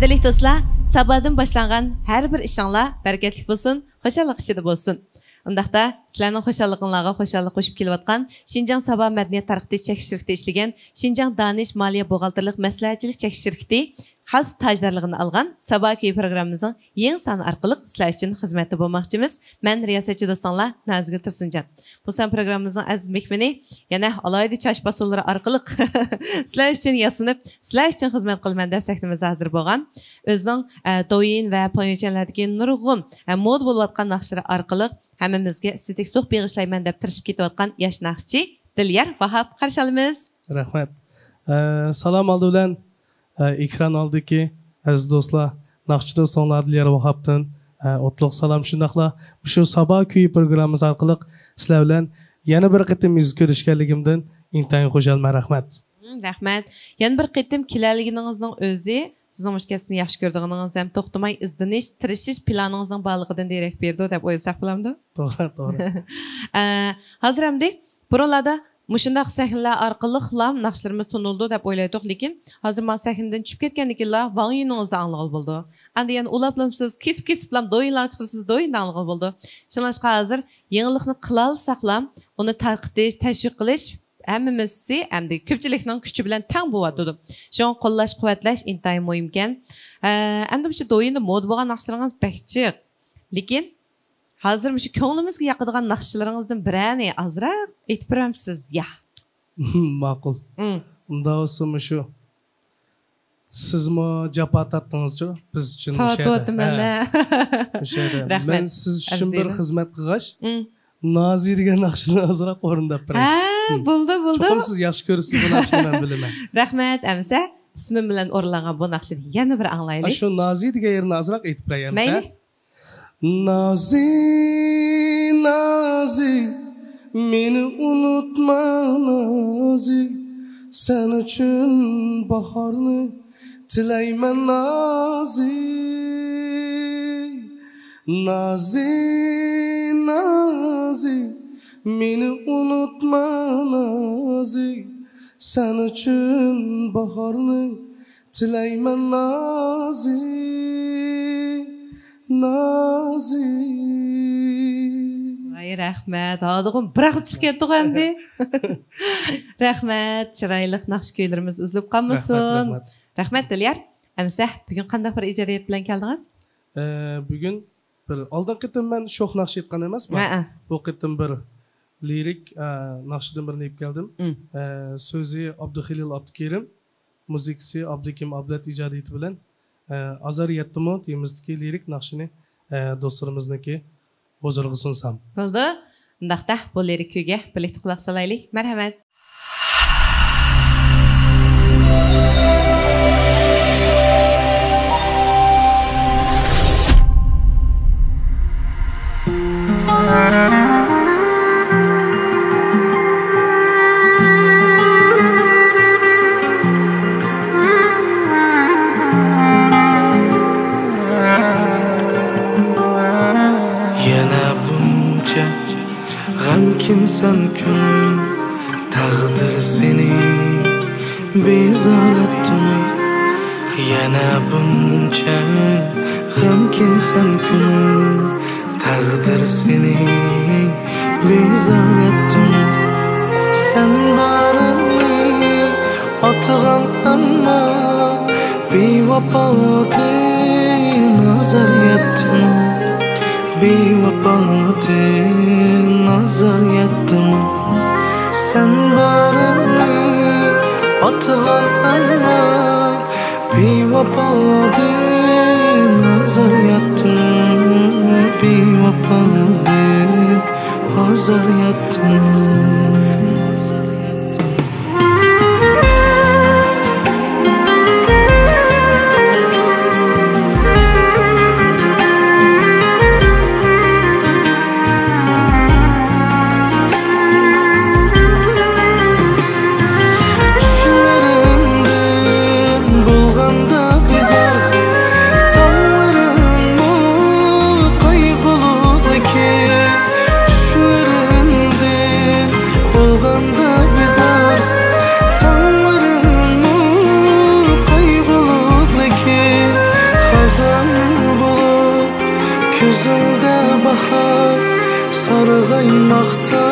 Qadrli dostlar, sabahdan başlanğan hər bir işinizlər bərəkətli olsun, xoşallıq içində olsun. Ondaqda sizlərning xoşallıqlarga xoşallıq qoşub kelayotgan Şinjan Sabah Mədəniyyət Tarixi çəkiş şirkəti işləyən Şinjan Danish Maliyyə Buğaltırlıq Məsləhətçilik çəkiş şirkəti xas tajdarlığını alğan Sabah köy proqramımızın yeni sanı arqılıq sizlər üçün xidmətdə bolmaqçımız. Mən riyasətçi dostlar Nazgül Tursunjan. Bu san proqramımızın əziz mehmini, yəni alaydı çaş basolları arqılıq sizlər üçün yasınıb, sizlər üçün xidmət qılman dəb səhnimizdə hazır bolğan. Özünün doyun və paylaşanlardakı nurğun mod boluyatqan naxşları arqılıq həmmimizə istedik sox bağışlayman dəb tirişib ketiyotqan yaş naxşçı Dilyar Vahab qarşı alımız. Rahmat. Salam aldı bilan ekran aldiki aziz do'stlar, naxçı dostlar Dilyar Vahabdan o'tliq salam shundaqla shu Sabah kuyi programmamiz orqali sizlar bilan yana bir qitim yuz ko'rishganligimdan intayin xo'jalman. Rahmat. Rahmat. Yana bir qitim kelarliginingizning o'zi sizning mush kasbni yaxshi ko'rdigingiz ham to'xtamay izdinish, tirishish planingizning borligidan derak berdi deb o'ylasak bo'lamdi. To'g'ri. Hozir hamda buralarda Muşundaq sahneler arqılıqla naxşlarımız tunuldu deb o'ylaydik, lekin hozir men sahnedan tushib ketgandikilar vang yuningizda anlag'al bo'ldi. Endi yana ulaplamsiz, kesib-kesiblam do'yinlar chiqirsiz, do'yindan anlag'al bo'ldi. Shuningcha hozir yangilikni qila olsaqlam, uni tarqitish, tashviq qilish hammamizni hamda ko'pchilikning kuchi bilan teng bo'lyapti. Shuni qo'llash, quvvatlash intayin muhim ekan. Endi shu do'yinda mod bo'lgan naxşlaringiz bakchiq. Lekin hazır mı şu ko'nglimizga yoqadigan naxshilaringizdan birani azroq aytib beramsiz? Ya. Ma'qul. Unda olsa shu sizmi jafo tortdingiz-ku biz uchun o'sha. Men siz uchun bir xizmat qilg'ash, Nozi degan naxshini azroq o'rindab beray. Bo'ldi. Cho'qim siz yaxshi ko'rasiz bu naxshini men bilaman. Rahmat, amsa ismim bilan o'rlangan bu naxshini yana bir anglaylik. Shu Nozi degan yerni azroq aytib beray amsa. Mayli. Nazi, Nazi, meni unutma Nazi, sen için baharını tilayman Nazi. Nazi, Nazi, meni unutma Nazi, sen için baharını tilayman Nazi. Nazi. Ay rahmat. Adıg'im bir chiqib ketdi endi. Rahmat. Chiroyli naqsh kuylarimiz uzilib qolmasin. Rahmat Dilyar. Amsa bugun qanday bir ijodiyat bilan keldingiz? Bugun bir oldin qitim men sho'x naqsh aytgan emasman. Bu qitim bir lirik naqshdan birini olib keldim. So'zi Abduxalil Abdukerim, muzikasi Abdukim Ablat ijodiyati bilan azar yettimi temizdeki lirik naqshini do'stlarimizniki huzuriga sunsam. Bo'ldi. Undaqda bu lirik kuyga birlikda quloq solaylik. Marhamat. Sen künü tağdır seni bezalattın. Yana bunca g'amkin sen künü tağdır seni bezalattın. Sen barını atgan amma bevafoti nazar yettin. Bevafoti nazar yettim. Sen barını atgan amma bevafoti nazar yettim. Bevafoti nazar yettim. sarg'aymoqda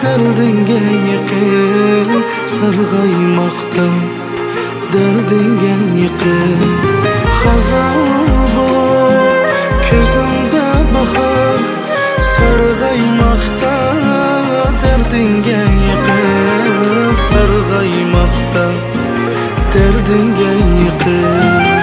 dardingga yiqil sarg'aymoqda dardingga yiqil xazon bo'lib ko'zimda bahor sarg'aymoqda dardingga yiqil sarg'aymoqda dardingga yiqil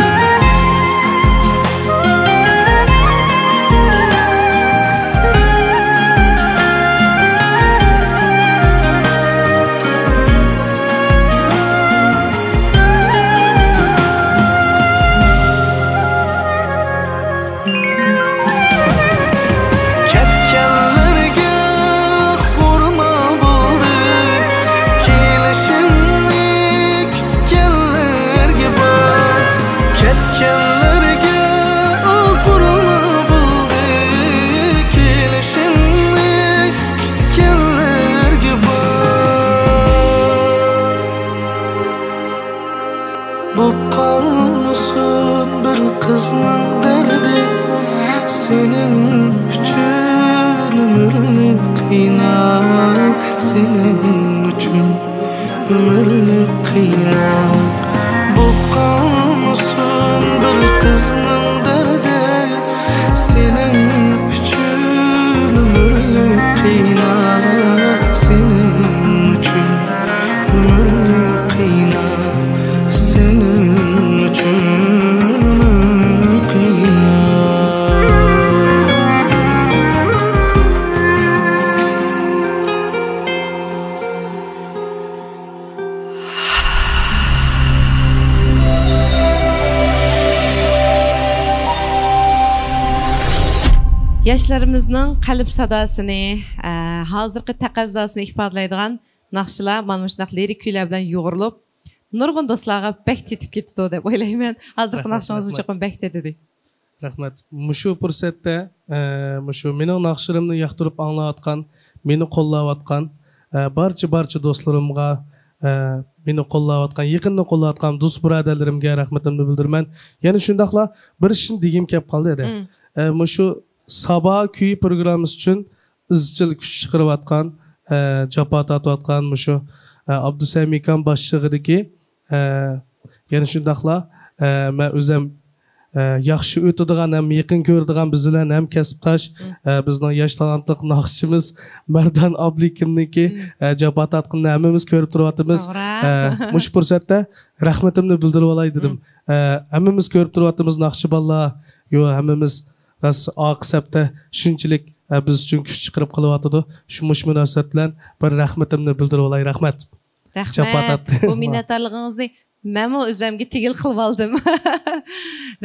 Yaşlarımızın qalb sadasını, hazırki taqazzasını ifadelaydigan naqşılar mana shunday lirik kuylar bilan yo'g'rilib, nurg'un do'stlarga bak tetib ketdi deb o'ylayman. Hozirgi naqshingiz cho'qim bak tetdi. Rahmat. Mushu fursatda, mushu mening naqshlarimni yoqtirib anglayotgan, meni qo'llayotgan barcha do'stlarimga, meni qo'llayotgan, yaqinni qo'llayotgan do'st birodarlarimga rahmatimni bildiraman. Yana shundaqla bir ishni degim kelib qoldi edi. Mushu Sabah kuyi programımız için izchil kuch chiqarayotgan, jafo tortayotgan mushu Abdusamikan boshlig'idagi yana shundaqla men o'zim yaxshi o'tadigan ham yaqin ko'radigan bizlar ham kasbdosh bizning yosh talantli naqshchimiz Mardan Ablikimniki jafo tortgan hammamiz ko'rib turyapmiz. Mush fursatda rahmatimni bildirib olay dedim. Hammamiz ko'rib turyapmiz naqshchi bolalar, yo hammamiz aqsabda shunchalik biz uchun kuch chiqarib qilyotdi. Shu munosabat bilan bir rahmatimni bildirib olay. Rahmat. Rahmat. Bu minnatdorligingizni men o'zimga tegil qilib oldim.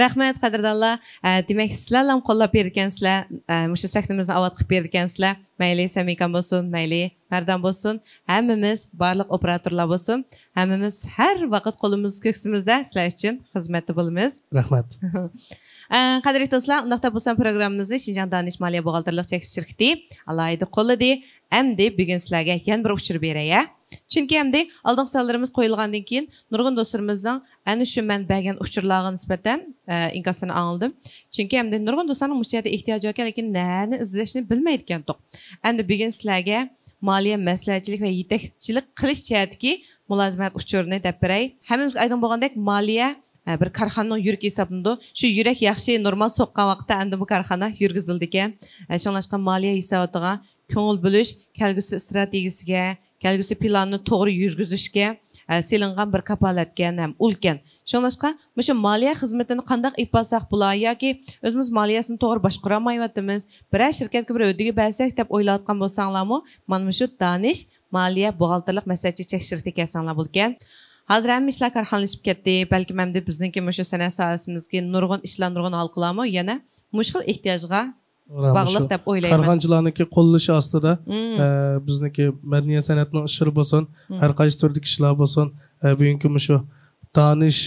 Rahmat qadrdonlar. Demak, sizlar ham qo'llab bergansizlar, mushu sahnamizni avod qilib bergansizlar. Mayli Samikan bo'lsin, mayli Mardan bo'lsin, hammamiz barliq operatorlar bo'lsin, hammamiz har vaqt qo'limiz ko'ksimizda sizlar uchun xizmatda bo'lamiz. Rahmat. Qadrli do'stlar, undaqda bo'lsa programmamizni Şinjan Danish Maliya Buxgalterlik chekish shirkati alayida qo'lladi. Endi bugun sizlarga yana bir uchur beray. Chunki endi oldingi sonlarimiz qo'yilgandan keyin nurg'un do'stlarimizning ana shu manbagan uchurlarga nisbatan inkosini oldim. Chunki endi nurg'un do'stlarning mushtiga ehtiyoji bor, lekin nani izlashni bilmaydi ekan. Endi bugun sizlarga moliya maslahatchilik va yetakchilik qilish jihatdagi mulozimat uchurini deb beray. Hammamizga aydin bo'lgandek, moliya bir karxananing yurak hisoblanadi. Shu yurak yaxshi normal so'qqan vaqtda endi bu karxana yurgizildi ekan. Shunlashqa moliya hisobotiga ko'ngil bo'lish, kelgusi strategiyasiga, kelgusi planni to'g'ri yurgizishga selingan bir kapolatgan ham ulkan. Shunlashqa mushu moliya xizmatini qanday ipasak bular yoki o'zimiz moliyasini to'g'ri boshqara olmayotimiz, biror shirkatga bir o'diga bersak deb o'ylayotgan bo'lsanglarmi, mana shu Danish Maliya Buxgalterlik maslahatchi shirkati kasanglar bo'lgan. Hozir ham ishlar karxonalashib ketdi. Balki hamda bizningki mushu san'at sohasimizga nurg'un ishlar, nurg'un hal qilamiz. Yana mushkil ehtiyojga bog'liq deb o'ylayman. Karxonchilarniki qo'llashi ostida bizniki madaniyat san'atning ishiri bo'lsin, har qaysi turdagi ishlar bo'lsin, bugungi mushu Danish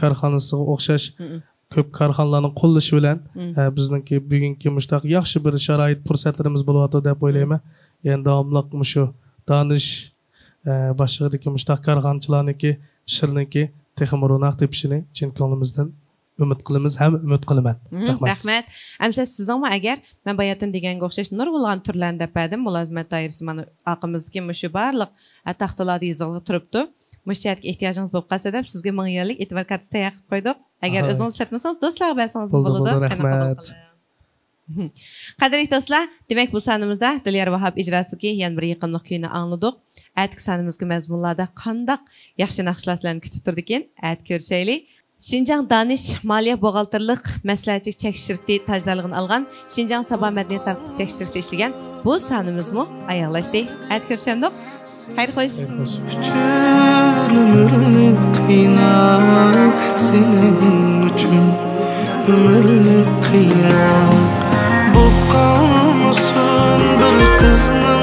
karxonasiga o'xshash ko'p karxonalarning qo'llashi bilan bizniki bugungi mushtaq yaxshi bir sharoit fursatlarimiz bo'lyapti deb o'ylayman. Endi davomli mushu Danish boshlig'idagi mushtaq karxonchilarniki ishirniki texmi ro'naq tepishini chin ko'nglimizdan ümid qilamiz ham ümid qilaman. Rahmat. Amsa sizning agar men bayatdan deganga o'xshash nurg'ulg'an turlarni deb berdim. Mulozimat doirasi mana aqimizdagi mushu barliq taxtalarda yozilib turibdi. Mushatga ehtiyojingiz bo'lib qolsa deb sizga 1000 yillik e'tibor kartasi tayyor qilib qo'ydik. Agar o'zingiz ishlatmasangiz do'stlarga bersangiz bo'ladi. Rahmat. Qadrli do'stlar, demak bu sanimizda Dilyar Vahab ijrosidagi yana bir yaqinlik kuyini angladik. Atki sanimizga mazmunlarda qandaq yaxshi naqshlarni kutib turdi ekan, at ko'rishaylik. Şinjan Danish Maliya Buğaltırlıq Məsləhətçilik Çəkiş şirkəti tacdarlığını alğan Şinjan Sabah Mədəniyyət Tarixçi Çəkiş şirkəti işləyən bu sanımızmı ayaqlaşdı. Hadi görüşəmdik. Xeyr xoş. Ömürlü qıynaq senin üçün ömürlü qıynaq Boqqanmısın bir qızını